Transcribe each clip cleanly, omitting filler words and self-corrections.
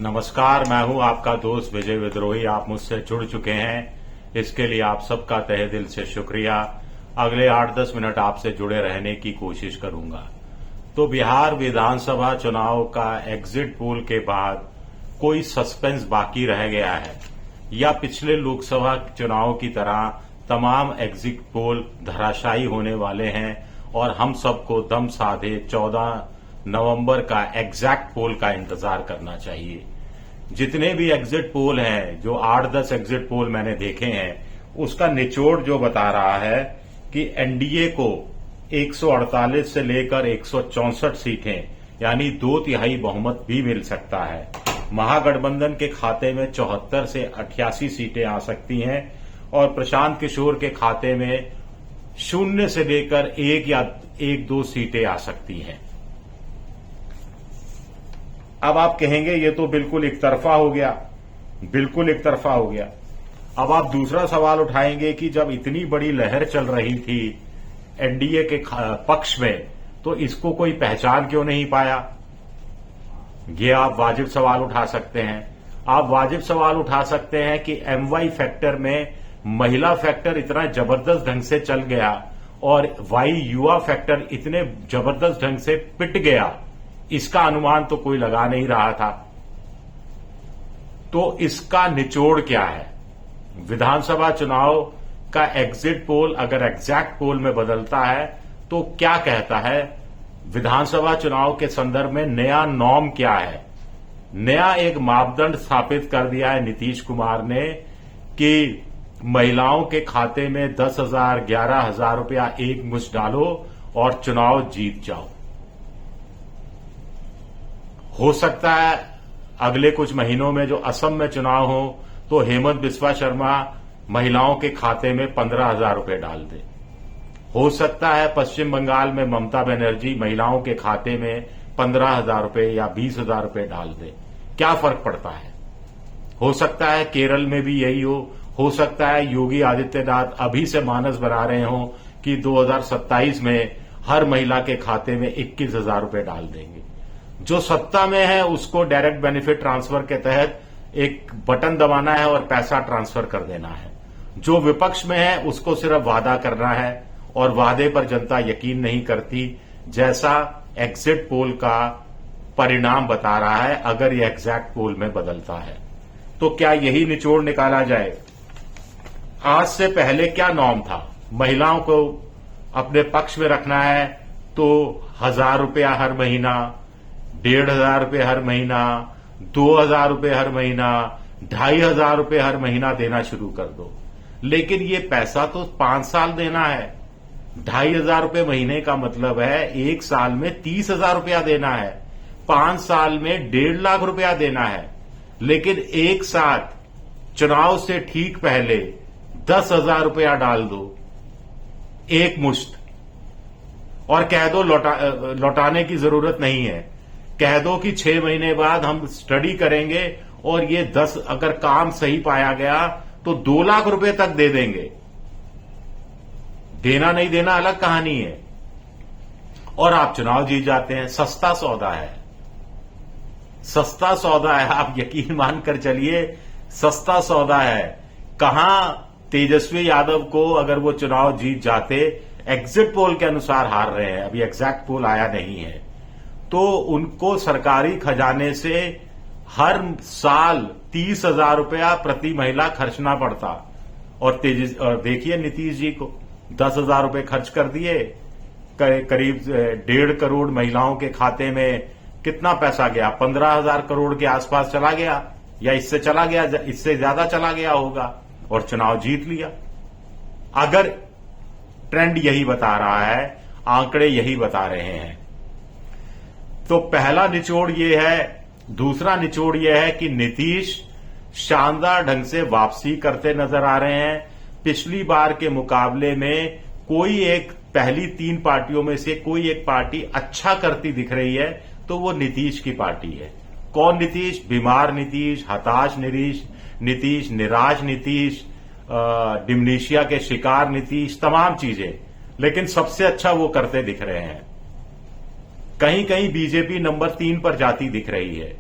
नमस्कार, मैं हूं आपका दोस्त विजय विद्रोही। आप मुझसे जुड़ चुके हैं, इसके लिए आप सबका तहे दिल से शुक्रिया। अगले 8-10 मिनट आपसे जुड़े रहने की कोशिश करूंगा। तो बिहार विधानसभा चुनाव का एग्जिट पोल के बाद कोई सस्पेंस बाकी रह गया है या पिछले लोकसभा चुनाव की तरह तमाम एग्जिट पोल धराशायी होने वाले हैं और हम सबको दम साधे 14 नवंबर का एग्जैक्ट पोल का इंतजार करना चाहिए। जितने भी एग्जिट पोल हैं, जो 8-10 एग्जिट पोल मैंने देखे हैं, उसका निचोड़ जो बता रहा है कि एनडीए को 148 से लेकर 164 सीटें यानी 2/3 बहुमत भी मिल सकता है। महागठबंधन के खाते में 74 से 88 सीटें आ सकती हैं और प्रशांत किशोर के खाते में 0 से लेकर 1 या 1-2 सीटें आ सकती हैं। अब आप कहेंगे ये तो बिल्कुल एक तरफा हो गया, बिल्कुल एक तरफा हो गया। अब आप दूसरा सवाल उठाएंगे कि जब इतनी बड़ी लहर चल रही थी एनडीए के पक्ष में, तो इसको कोई पहचान क्यों नहीं पाया? ये आप वाजिब सवाल उठा सकते हैं। आप वाजिब सवाल उठा सकते हैं कि एमवाई फैक्टर में महिला फैक्टर इतना जबरदस्त ढंग से चल गया और वाई युवा फैक्टर इतने जबरदस्त ढंग से पिट गया, इसका अनुमान तो कोई लगा नहीं रहा था। तो इसका निचोड़ क्या है? विधानसभा चुनाव का एग्जिट पोल अगर एग्जैक्ट पोल में बदलता है तो क्या कहता है? विधानसभा चुनाव के संदर्भ में नया नॉर्म क्या है? नया एक मापदंड स्थापित कर दिया है नीतीश कुमार ने कि महिलाओं के खाते में 10,000, 11,000 रुपया एक मुश्त डालो और चुनाव जीत जाओ। हो सकता है अगले कुछ महीनों में जो असम में चुनाव हो तो हेमंत बिस्वा शर्मा महिलाओं के खाते में 15,000 रुपए डाल दे। हो सकता है पश्चिम बंगाल में ममता बनर्जी महिलाओं के खाते में 15,000 रुपए या 20,000 रुपए डाल दे। क्या फर्क पड़ता है? हो सकता है केरल में भी यही हो सकता है योगी आदित्यनाथ अभी से मानस बना रहे हो कि 2027 में हर महिला के खाते में 21,000 रुपए डाल देंगे। जो सत्ता में है उसको डायरेक्ट बेनिफिट ट्रांसफर के तहत एक बटन दबाना है और पैसा ट्रांसफर कर देना है। जो विपक्ष में है उसको सिर्फ वादा करना है और वादे पर जनता यकीन नहीं करती, जैसा एग्जिट पोल का परिणाम बता रहा है। अगर यह एग्जैक्ट पोल में बदलता है तो क्या यही निचोड़ निकाला जाए? आज से पहले क्या नॉर्म था? महिलाओं को अपने पक्ष में रखना है तो 1,000 रुपया हर महीना, 1,500 रुपये हर महीना, 2,000 रुपये हर महीना, 2,500 रुपये हर महीना देना शुरू कर दो। लेकिन ये पैसा तो 5 साल देना है। 2,500 रुपये महीने का मतलब है 1 साल में 30,000 रुपया देना है, 5 साल में 1.5 लाख रुपया देना है। लेकिन एक साथ चुनाव से ठीक पहले 10,000 रुपया डाल दो एक मुश्त और कह दो लौटाने की जरूरत नहीं है। कह दो कि 6 महीने बाद हम स्टडी करेंगे और ये 10 अगर काम सही पाया गया तो 2 लाख रुपए तक दे देंगे। देना नहीं देना अलग कहानी है और आप चुनाव जीत जाते हैं। सस्ता सौदा है, सस्ता सौदा है। आप यकीन मानकर चलिए, सस्ता सौदा है। कहां तेजस्वी यादव को अगर वो चुनाव जीत जाते, एग्जिट पोल के अनुसार हार रहे हैं, अभी एग्जैक्ट पोल आया नहीं है, तो उनको सरकारी खजाने से हर साल 30,000 रुपया प्रति महिला खर्चना पड़ता। और देखिए नीतीश जी को 10,000 रुपये खर्च कर दिए, करीब 1.5 करोड़ महिलाओं के खाते में कितना पैसा गया? 15,000 करोड़ के आसपास चला गया या इससे चला गया, इससे ज्यादा चला गया होगा और चुनाव जीत लिया। अगर ट्रेंड यही बता रहा है, आंकड़े यही बता रहे हैं, तो पहला निचोड़ ये है। दूसरा निचोड़ ये है कि नीतीश शानदार ढंग से वापसी करते नजर आ रहे हैं। पिछली बार के मुकाबले में कोई एक पहली 3 पार्टियों में से कोई एक पार्टी अच्छा करती दिख रही है तो वो नीतीश की पार्टी है। कौन नीतीश? बीमार नीतीश, हताश नीतीश, निराश नीतीश, डिमनीशिया के शिकार नीतीश, तमाम चीजें। लेकिन सबसे अच्छा वो करते दिख रहे हैं। कहीं कहीं बीजेपी नंबर 3 पर जाती दिख रही है।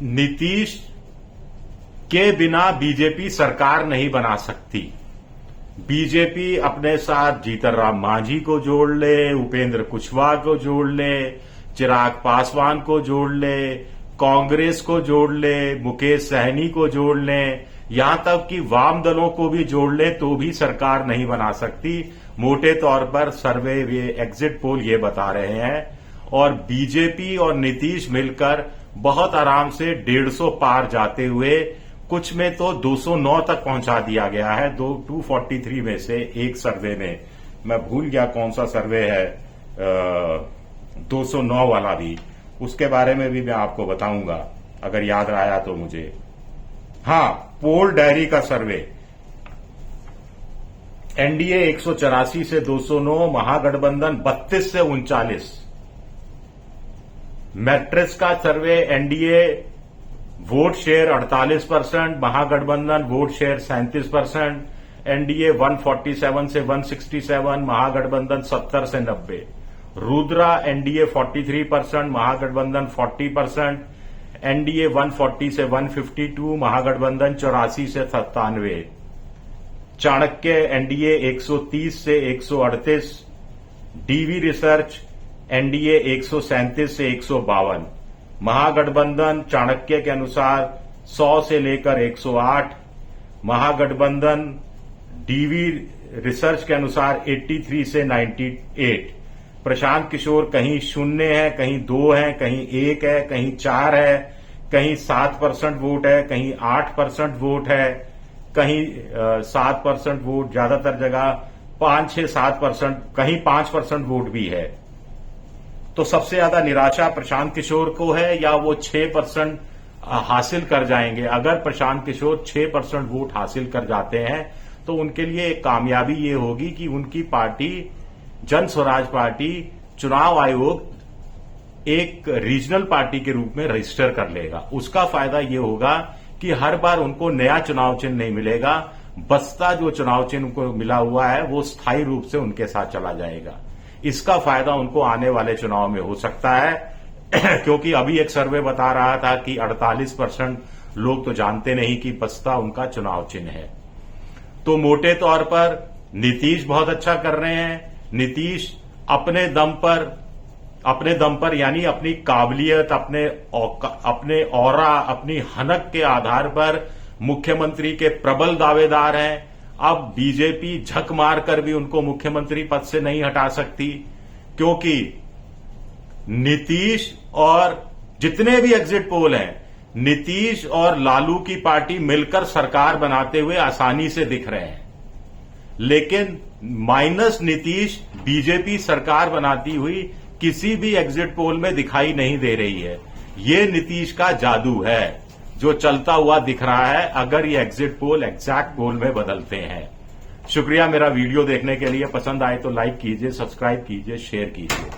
नीतीश के बिना बीजेपी सरकार नहीं बना सकती। बीजेपी अपने साथ जीतनराम मांझी को जोड़ ले, उपेंद्र कुशवाहा को जोड़ ले, चिराग पासवान को जोड़ ले, कांग्रेस को जोड़ ले, मुकेश सहनी को जोड़ ले, यहां तक कि वाम दलों को भी जोड़ ले तो भी सरकार नहीं बना सकती। मोटे तौर पर सर्वे, ये एग्जिट पोल ये बता रहे हैं। और बीजेपी और नीतीश मिलकर बहुत आराम से 150 पार जाते हुए कुछ में तो 209 तक पहुंचा दिया गया है। 243 में से एक सर्वे में, मैं भूल गया कौन सा सर्वे है, 209 वाला भी, उसके बारे में भी मैं आपको बताऊंगा अगर याद आया तो मुझे। हां, पोल डायरी का सर्वे, एनडीए 184 से 209, महागठबंधन 32 से 39। मैट्रिक्स का सर्वे, एनडीए वोट शेयर 48%, महागठबंधन वोट शेयर 37%, एनडीए 147 से 167, महागठबंधन 70 से 90। रुद्रा, एनडीए 43%, महागठबंधन 40%, एनडीए 140 से 152, महागठबंधन 84 से 97। चाणक्य, एनडीए 130 से 138, डीवी रिसर्च, एनडीए 137 से 152, महागठबंधन चाणक्य के अनुसार 100 से लेकर 108, महागठबंधन डीवी रिसर्च के अनुसार 83 से 98। प्रशांत किशोर कहीं 0 है, कहीं 2 है, कहीं 1 है, कहीं 4 है, कहीं 7% वोट है, कहीं 8% वोट है, कहीं 7% वोट, ज्यादातर जगह 5, 6, 7%, कहीं 5% वोट भी है। तो सबसे ज्यादा निराशा प्रशांत किशोर को है या वो 6% हासिल कर जाएंगे? अगर प्रशांत किशोर 6% वोट हासिल कर जाते हैं तो उनके लिए एक कामयाबी ये होगी कि उनकी पार्टी, जन स्वराज पार्टी, चुनाव आयोग एक रीजनल पार्टी के रूप में रजिस्टर कर लेगा। उसका फायदा ये होगा कि हर बार उनको नया चुनाव चिन्ह नहीं मिलेगा, बसता जो चुनाव चिन्ह उनको मिला हुआ है वो स्थायी रूप से उनके साथ चला जाएगा। इसका फायदा उनको आने वाले चुनाव में हो सकता है क्योंकि अभी एक सर्वे बता रहा था कि 48% लोग तो जानते नहीं कि बसता उनका चुनाव चिन्ह है। तो मोटे तौर पर नीतीश बहुत अच्छा कर रहे हैं। नीतीश अपने दम पर यानी अपनी काबिलियत, अपने औरा, अपनी हनक के आधार पर मुख्यमंत्री के प्रबल दावेदार हैं। अब बीजेपी झक मारकर भी उनको मुख्यमंत्री पद से नहीं हटा सकती क्योंकि नीतीश और जितने भी एग्जिट पोल हैं, नीतीश और लालू की पार्टी मिलकर सरकार बनाते हुए आसानी से दिख रहे हैं। लेकिन माइनस नीतीश बीजेपी सरकार बनाती हुई किसी भी एग्जिट पोल में दिखाई नहीं दे रही है। ये नीतीश का जादू है जो चलता हुआ दिख रहा है अगर ये एग्जिट पोल एग्जैक्ट पोल में बदलते हैं। शुक्रिया मेरा वीडियो देखने के लिए। पसंद आए तो लाइक कीजिए, सब्सक्राइब कीजिए, शेयर कीजिए।